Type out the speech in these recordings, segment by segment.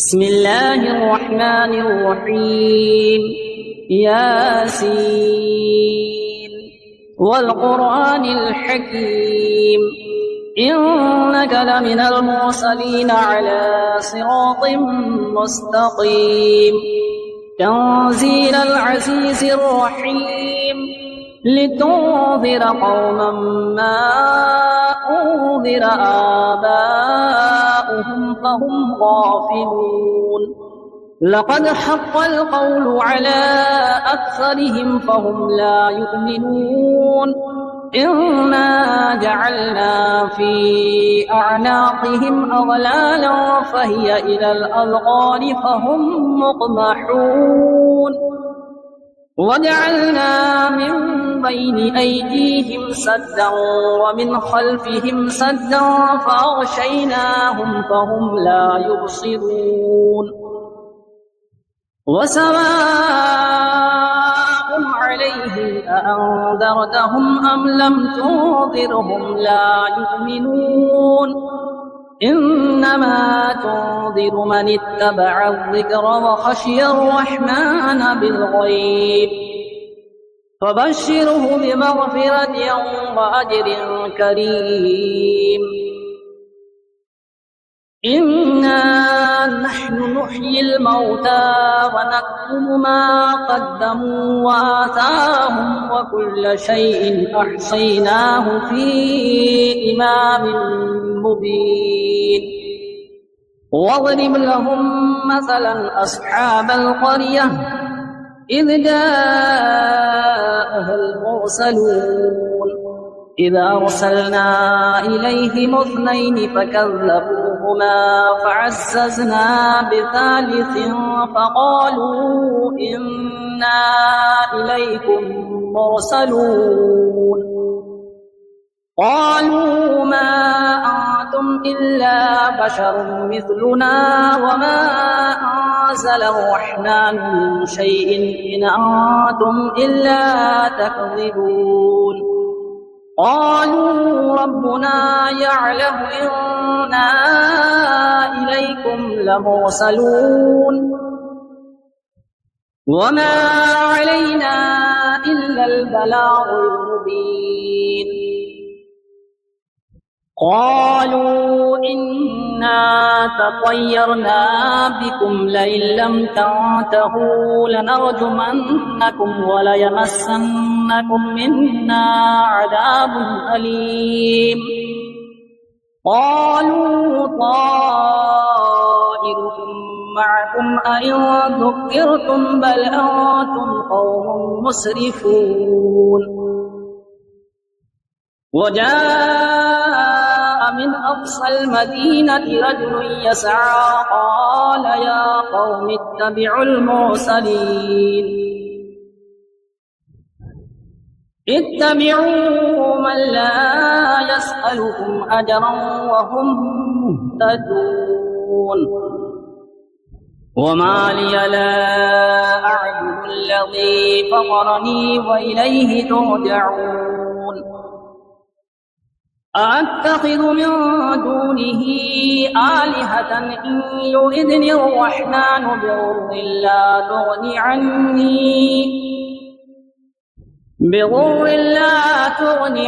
بسم الله الرحمن الرحيم. ياسين والقرآن الحكيم إنك لمن المرسلين على صراط مستقيم تنزيل العزيز الرحيم لتنذر قوما ما أنذر آباؤهم فهم غافلون لقد حق القول على أكثرهم فهم لا يؤمنون إنا جعلنا في أعناقهم أغلالا فهي إلى الأذقان فهم مقمحون وجعلنا من بين أيديهم سدا ومن خلفهم سدا فأغشيناهم فهم لا يبصرون وسواء عليهم أأنذرتهم أم لم تنذرهم لا يؤمنون إنما تنذر من اتبع الذكر وخشي الرحمن بالغيب فبشره بمغفرة وأجر كريم إنا نحن نحيي الموتى ونكتب ما قدموا وآثارهم وكل شيء أحصيناه في إمام مبين واضرب لهم مثلا أصحاب القرية إذ جاءها المرسلون إذا أرسلنا إليهم اثنين فكذبوهما فعززنا بثالث فقالوا إنا إليكم مرسلون قالوا ما أنتم إلا بشر مثلنا وما أنزل الرحمن من شيء إن أنتم إلا تكذبون قالوا ربنا يعلم إنا إليكم لمرسلون وما علينا إلا البلاغ المبين قالوا إنا تطيرنا بكم لئن لم تنتهوا لنرجمنكم وليمسنكم منا عذاب أليم قالوا طائركم معكم أئن ذكرتم بل أنتم قوم مسرفون وجاء من أقصى المدينة رجل يسعى قال يا قوم اتبعوا المرسلين اتبعوا من لا يسألكم أجرا وهم مهتدون وما لي لا أعبد الذي فطرني وإليه ترجعون أأتخذ من دونه آلهة إن يردني الرحمن بضر لا تغني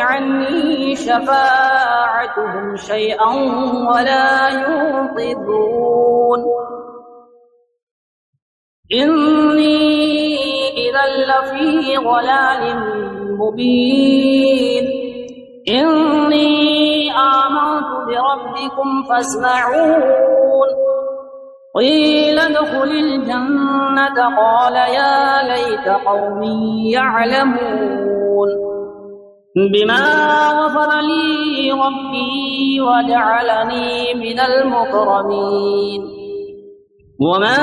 عني شفاعتهم شيئا ولا ينقذون إني إذا لفي ضلال مبين إني آمنت بربكم فاسمعون قيل ادخل الجنة قال يا ليت قومي يعلمون بما غفر لي ربي وجعلني من المكرمين وما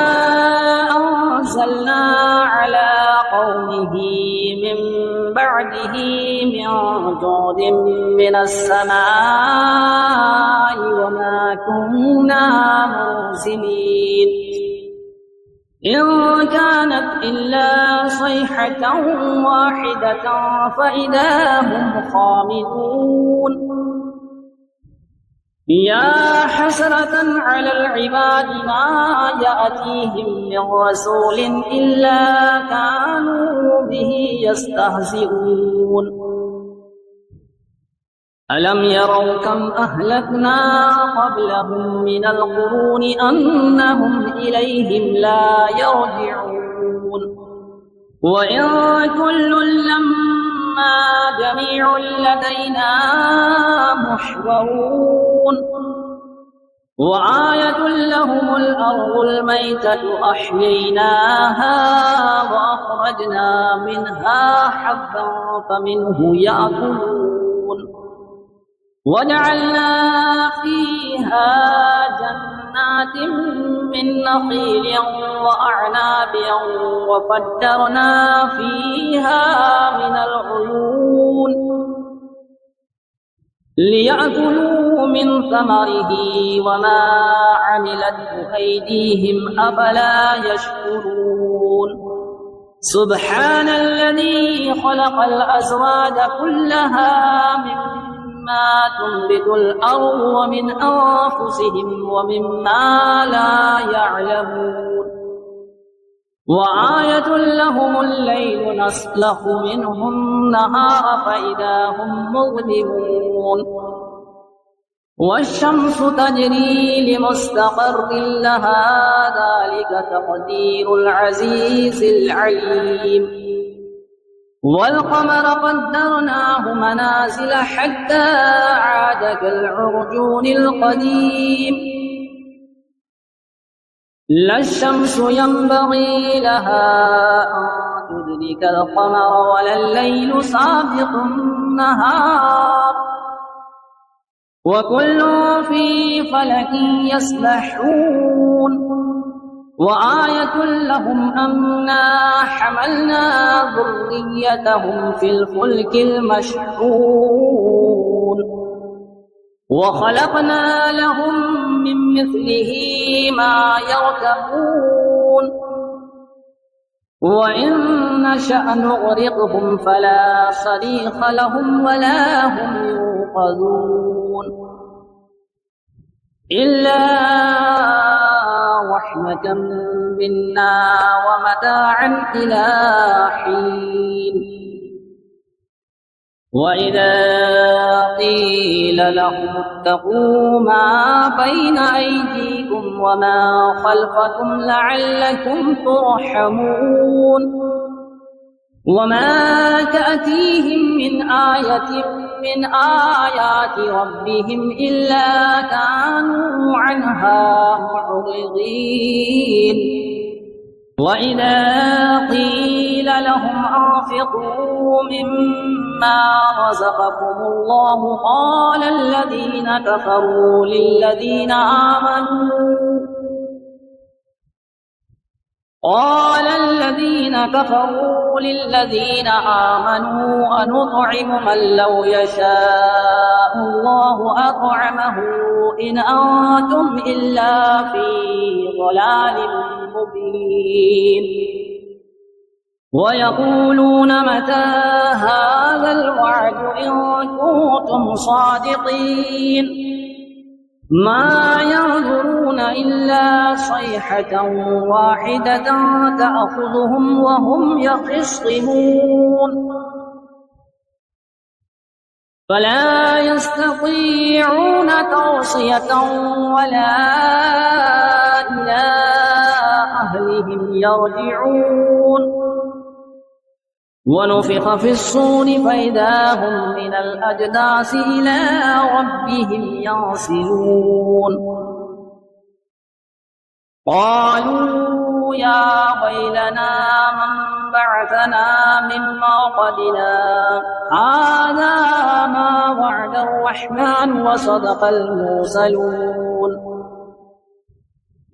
أنزلنا على قومه من بعده من جود من السماء وما كنا منزلين إن كانت إلا صيحة واحدة فإذا هم خامدون يا حسرة على العباد ما يأتيهم من رسول إلا كانوا به يستهزئون ألم يروا كم أهلكنا قبلهم من القرون أنهم إليهم لا يرجعون وإن كل لما جميع لدينا محضرون وآية لهم الأرض الميتة أحييناها وأخرجنا منها حبا فمنه يأكلون وجعلنا فيها جنات من نخيل وأعناب وفجرنا فيها من العيون ليأكلوا من ثمره وما عملته أيديهم أفلا يشكرون سبحان الذي خلق الأزواج كلها مما تنبت الأرض ومن أنفسهم ومما لا يعلمون وآية لهم الليل نسلخ منه النهار فإذا هم مظلمون والشمس تجري لمستقر لها ذلك تقدير العزيز العليم والقمر قدرناه منازل حتى عاد كالعرجون القديم لا الشمس ينبغي لها أن تدرك القمر ولا الليل سابق النهار وكل في فلك يسبحون وآية لهم أنا حملنا ذريتهم في الفلك المشحون وخلقنا لهم من مثله ما يركبون وإن نشأ نغرقهم فلا صريخ لهم ولا هم ينقذون إلا رحمة منا ومتاعا إلى حين وإذا قيل لهم اتقوا ما بين أيديكم وما خلفكم لعلكم ترحمون وما تأتيهم من آية من آيات ربهم إلا كانوا عنها معرضين وإذا قيل لهم أنفقوا مما رزقكم الله قال الذين كفروا للذين آمنوا أنطعم من لو يشاء الله أطعمه إن أنتم إلا في ضلال مبين ويقولون متى هذا الوعد إن كنتم صادقين ما ينظرون إلا صيحة واحدة تأخذهم وهم يخصمون فلا يستطيعون توصية ولا إلى أهلهم يرجعون ونفخ في الصور فإذا هم من الأجداث إلى ربهم ينسلون قالوا يا ويلنا من بعثنا من مرقدنا هذا ما وعد الرحمن وصدق المرسلون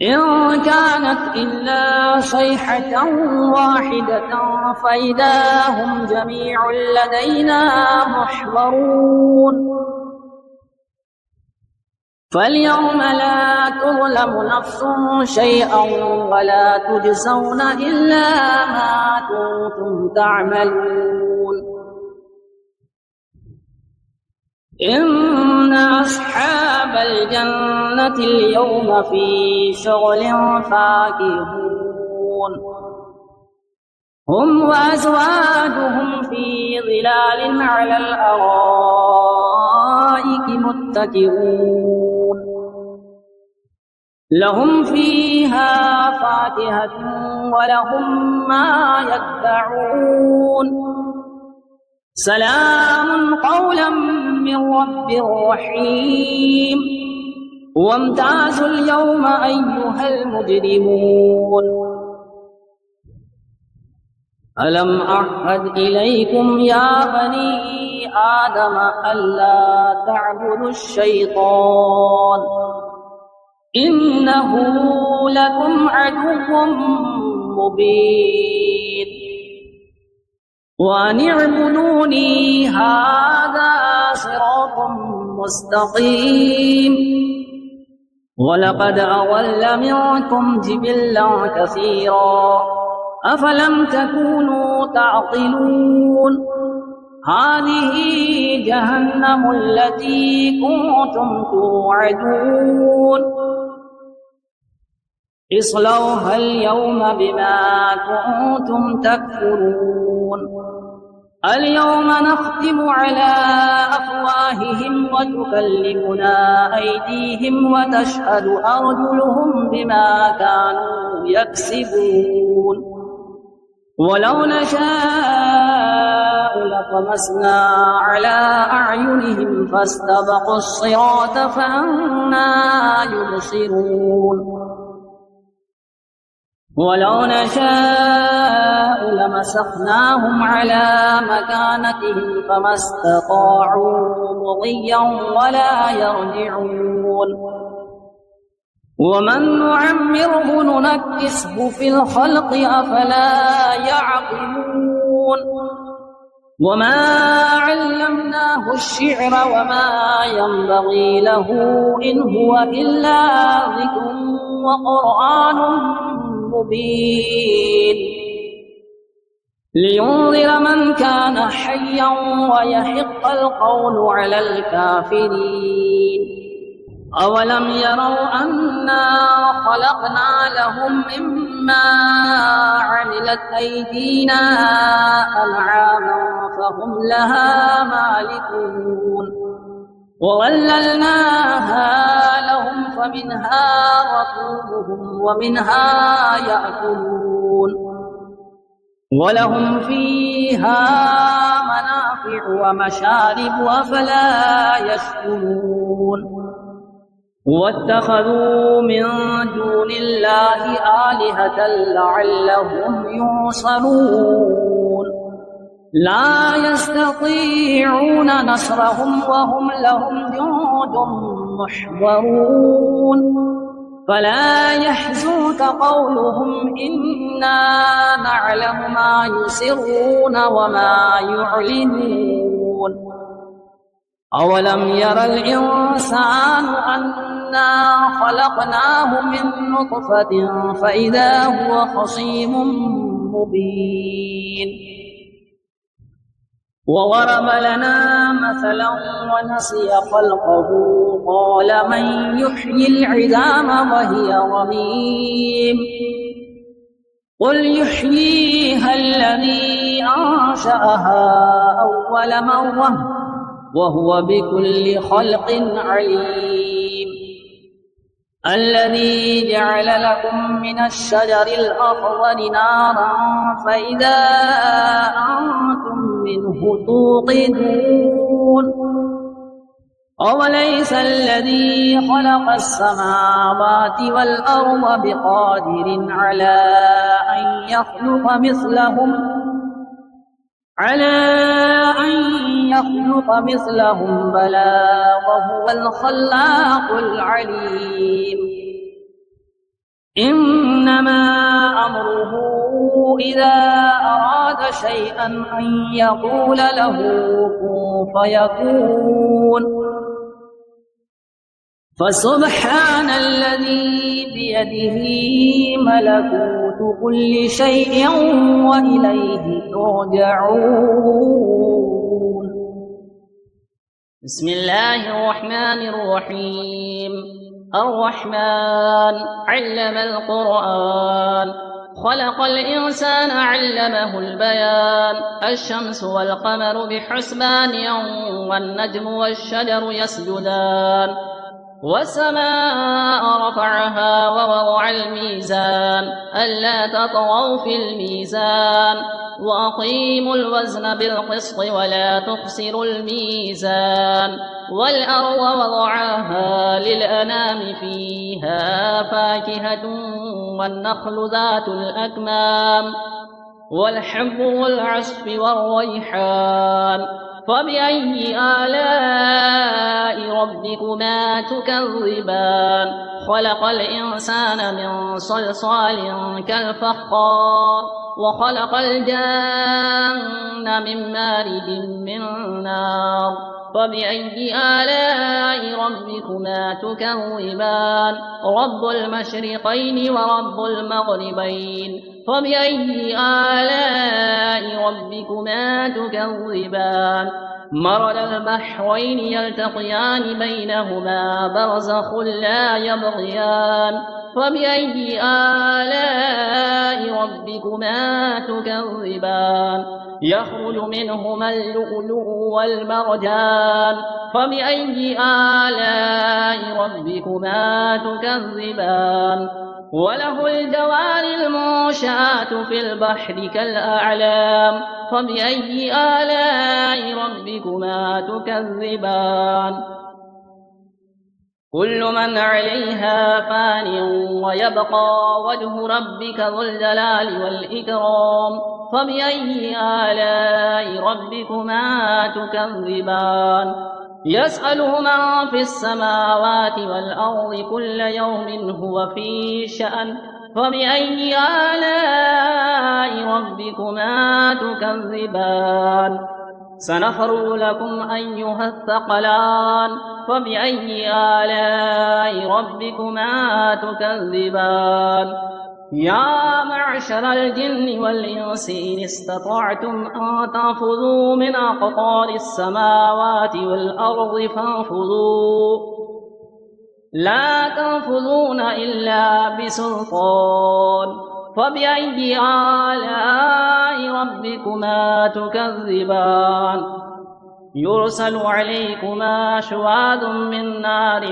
إن كانت إلا صيحة واحدة فإذا هم جميع لدينا محضرون فاليوم لا تظلم نفس شيئا ولا تجزون إلا ما كنتم تعملون إن أصحاب الجنة اليوم في شغل فاكهون هم وأزواجهم في ظلال على الأرائك متكئون لهم فيها فاكهة ولهم ما يدعون سلام قولا من رب رحيم وامتازوا اليوم أيها المجرمون ألم أعهد إليكم يا بني آدم ألا تعبدوا الشيطان إنه لكم عدو مبين وأن اعبدوني هذا صراط مستقيم ولقد أضل منكم جبلا كثيرا أفلم تكونوا تعقلون هذه جهنم التي كنتم توعدون اصلوها اليوم بما كنتم تكفرون اليوم نختم على أفواههم وتكلمنا أيديهم وتشهد أرجلهم بما كانوا يكسبون ولو نشاء لطمسنا على أعينهم فاستبقوا الصراط فأنى يبصرون ولو نشاء لمسخناهم على مكانتهم فما استطاعوا مضيا ولا يرجعون ومن نعمره ننكسه في الخلق أفلا يعقلون وما علمناه الشعر وما ينبغي له إن هو إلا ذكر وقرآن مبين لينذر من كان حيا ويحق القول على الكافرين أولم يروا أنا خلقنا لهم مما عملت أيدينا أنعاما فهم لها مالكون وظللناها لهم فمنها ركوبهم ومنها يأكلون ولهم فيها منافع ومشارب أفلا يشكرون واتخذوا من دون الله آلهة لعلهم ينصرون لا يستطيعون نصرهم وهم لهم جند محضرون فلا يحزنك قولهم إنا نعلم ما يسرون وما يعلنون أولم ير الإنسان أنا خلقناه من نطفة فإذا هو خصيم مبين وضرب لنا مثلا ونسي خلقه قال من يحيي العظام وهي رميم قل يحييها الذي أنشأها أول مرة وهو بكل خلق عليم الذي جعل لكم من الشجر الأخضر نارا فإذا أنتم منه توقدون أوليس الذي خلق السماوات والأرض بقادر على أن يخلق مثلهم بلى وهو الخلاق العليم إنما أمره إذا أراد شيئا أن يقول له كن فيكون فسبحان الذي بيده ملكوت كل شيء وإليه ترجعون بسم الله الرحمن الرحيم. الرحمن علم القرآن، خلق الإنسان علمه البيان. الشمس والقمر بحسبان، والنجم والشجر يسجدان. والسماء رفعها ووضع الميزان، ألا تطغوا في الميزان، وأقيموا الوزن بالقسط ولا تخسروا الميزان. والأرض وضعها للأنام، فيها فاكهة والنخل ذات الأكمام، والحب والعصف والريحان. فبأي آلاء ربكما تكذبان؟ خلق الإنسان من صلصال كالفخار، وخلق الجن من مارد من نار. فبأي آلاء ربكما تكذبان؟ رب المشرقين ورب المغربين. فبأي آلاء ربكما تكذبان؟ مرج البحرين يلتقيان، بينهما برزخ لا يبغيان. فبأي آلاء ربكما تكذبان؟ يخرج منهما اللؤلؤ والمرجان. فبأي آلاء ربكما تكذبان؟ وله الجوار المنشآت في البحر كالأعلام. فبأي آلاء ربكما تكذبان؟ كل من عليها فان، ويبقى وجه ربك ذو الجلال والإكرام. فبأي آلاء ربكما تكذبان؟ يسأله من في السماوات والأرض، كل يوم هو في شأن. فبأي آلاء ربكما تكذبان؟ سنفرغ لكم أيها الثقلان. فبأي آلاء ربكما تكذبان؟ يا معشر الجن والإنس، إن استطعتم أن تنفذوا من أقطار السماوات والأرض فانفذوا، لا تنفذون إلا بسلطان. فبأي آلاء ربكما تكذبان؟ يرسل عليكما شواظ من نار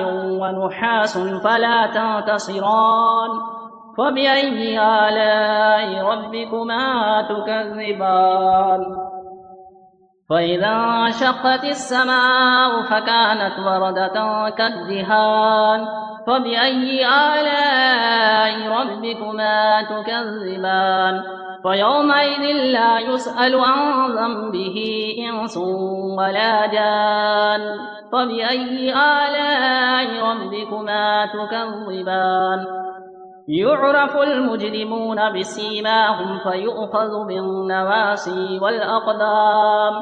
ونحاس فلا تنتصران. فبأي آلاء ربكما تكذبان؟ فإذا انشقت السماء فكانت وردة كالدهان. فبأي آلاء ربكما تكذبان؟ فيومئذ لا يسأل عن ذنبه إنس ولا جان. فبأي آلاء ربكما تكذبان؟ يعرف المجرمون بسيماهم، فيؤخذ بالنواصي والأقدام.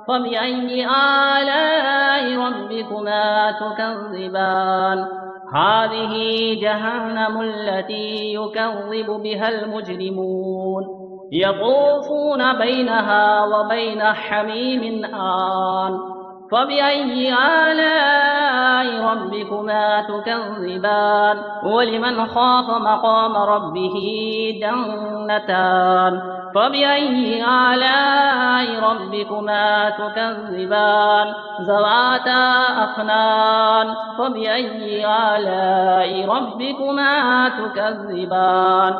فبأي آلاء ربكما تكذبان؟ هذه جهنم التي يكذب بها المجرمون، يطوفون بينها وبين حميم آن. فبأي آلاء ربكما تكذبان؟ ولمن خاف مقام ربه جنتان. فبأي آلاء ربكما تكذبان؟ ذواتا أفنان. فبأي آلاء ربكما تكذبان؟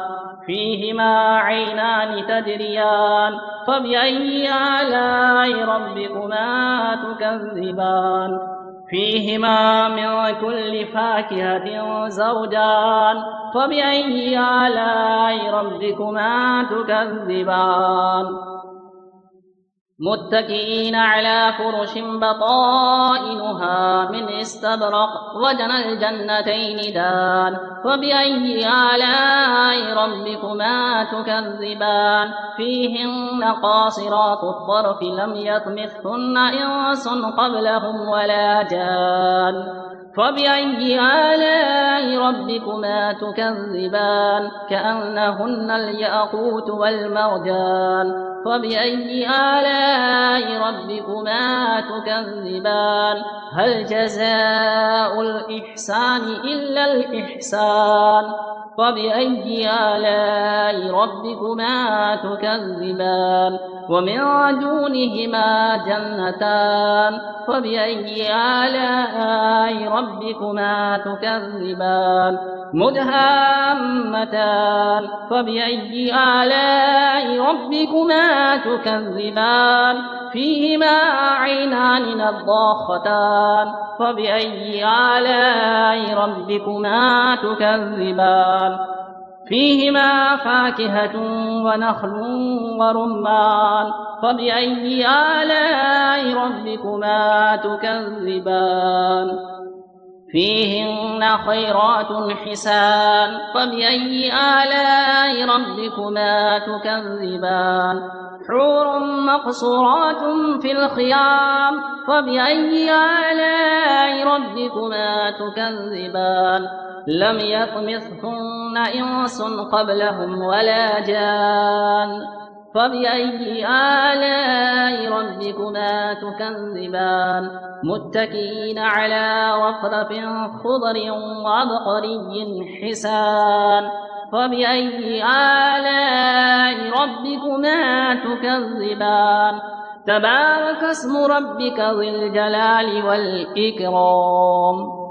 فيهما عينان تجريان. فبأي آلاء ربكما تكذبان؟ فيهما من كل فاكهة زوجان. فبأي آلاء ربكما تكذبان؟ متكئين على فرش بطائنها من استبرق، وجنى الجنتين دان. فبأي آلاء ربكما تكذبان؟ فيهن قاصرات الطرف لم يطمثهن إنس قبلهم ولا جان. فبأي آلاء ربكما تكذبان كأنهن الياقوت والمرجان فبأي آلاء ربكما تكذبان هل جزاء الإحسان إلا الإحسان فبأي آلاء ربكما تكذبان ومن دونهما جنتان فبأي آلاء ربكما تكذبان مدهامتان فبأي آلاء ربكما تكذبان فيهما عينان نضاختان فبأي آلاء ربكما تكذبان فيهما فاكهة ونخل ورمان فبأي آلاء ربكما تكذبان فيهن خيرات حسان فبأي آلاء ربكما تكذبان حور مقصورات في الخيام فبأي آلاء ربكما تكذبان لم يطمثهن إنس قبلهم ولا جان فبأي آلاء ربكما تكذبان متكئين على رفرف خضر وعبقري حسان فبأي آلاء ربكما تكذبان تبارك اسم ربك ذي الجلال والإكرام